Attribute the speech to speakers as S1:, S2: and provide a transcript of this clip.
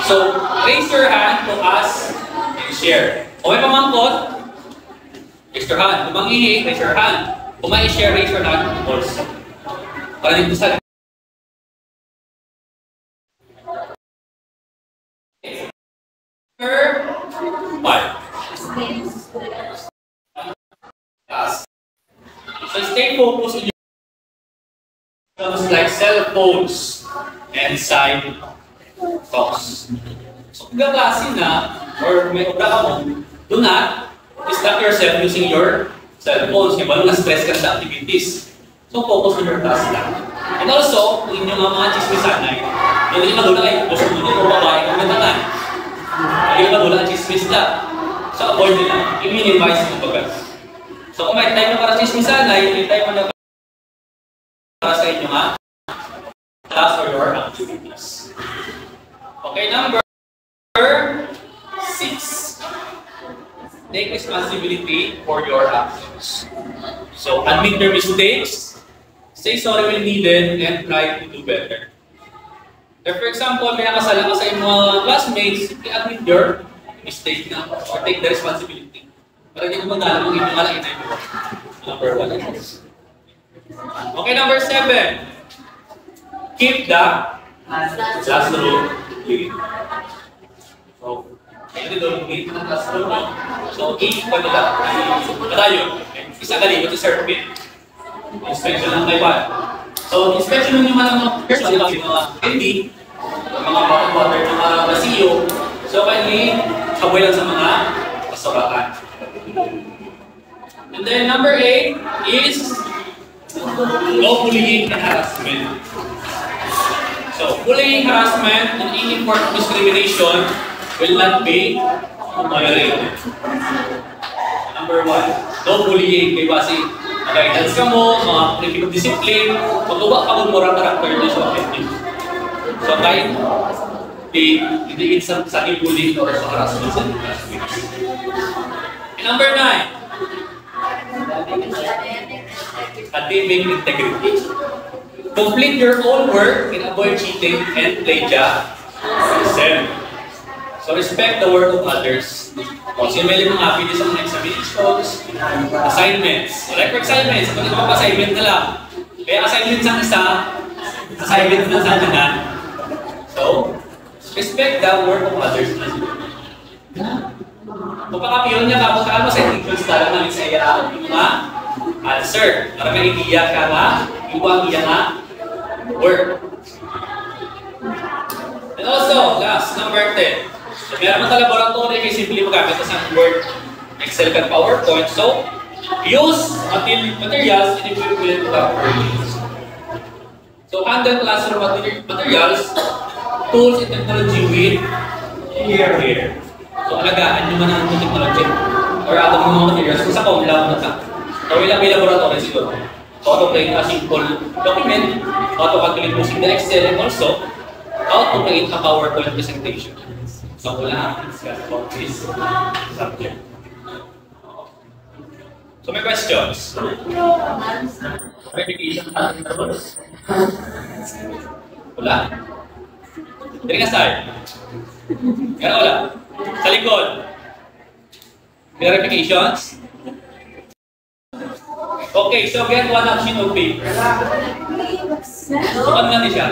S1: So, raise your hand to ask and share. Kung may pamangkot, raise your hand. Kung manghihi, raise your hand. Kung may share, raise your hand also. Para dito sa Number 5. So stay focused on your like cell phones and side talks. So kung klase na or may obra ka mo, do not distract yourself using your cell phones. Kaya balo na-stress ka sa activities. So focus on your task lang. And also, kung inyong mga chismisanay, hindi ka doon ay gusto mo din o babae kang natangan. Hindi ka doon ang chismis lang. So avoid nila. I-minimize mo baga. So kung may time mo para chismisanay, may time mo na para sa inyo nga task or your activities. Okay, number 6. Take responsibility for your actions. So admit your mistakes, say sorry when needed, and try to do better. If for example, may nakasala ka sa iyong mga classmates, i-admit your mistake na or take the responsibility. Para hindi mo magdala kung inyong alain na ito. Number 1. Okay, number 7. Keep the classroom clean. So, hindi doon, keep the classroom clean. So, keep pa nila. Patayo. Isa galing, ito serpent. Inspection lang kayo. So, inspection nyo naman ang mga person, mga candy, mga water, mga basiyo. So, kindly, kaboy lang sa mga kasurakan. And then, number 8 is no bullying and harassment. So, bullying, harassment, and any form of discrimination will not be tolerated. Number 1, no bullying. Kaya kasi, guidance ka mo, mga political discipline, magluwa ka mo murang karakter na siya. So, kahit hindi sa bullying or sa harassment sa classmates. And number 9, academic integrity. Complete your own work and avoid cheating and plagiarism. So respect the work of others. Kasi may limang happiness sa mga examinations, assignments. So like for assignments, kung ito assignment na lang. Kaya assignment sa isa, assignment na sa kanan. So, respect the work of others. Kung pakapiyon niya, kapag ka mo sa teachers talaga namin sa iya yung mga answer. Para may idea ka nga, iwang iya nga work. And also, last, number 10. So, meron sa laboratory, kaya simple magamit sa Word, Excel, and PowerPoint. So, use materials and equipment properly. So, handle classroom materials, tools, and technology with care. So, alagaan nyo man ang technology or atong mga materials kung sa lang na ta. So, may laboratory siguro. How to create a simple document, how to calculate using the Excel, and also how to create a PowerPoint presentation. So, wala natin discuss about this subject. So, may questions? Verification natin na ba? Wala? Dari ka start? Kaya wala? Sa likod? Verifications? Okay, so get one action of paper. So, ano natin siya?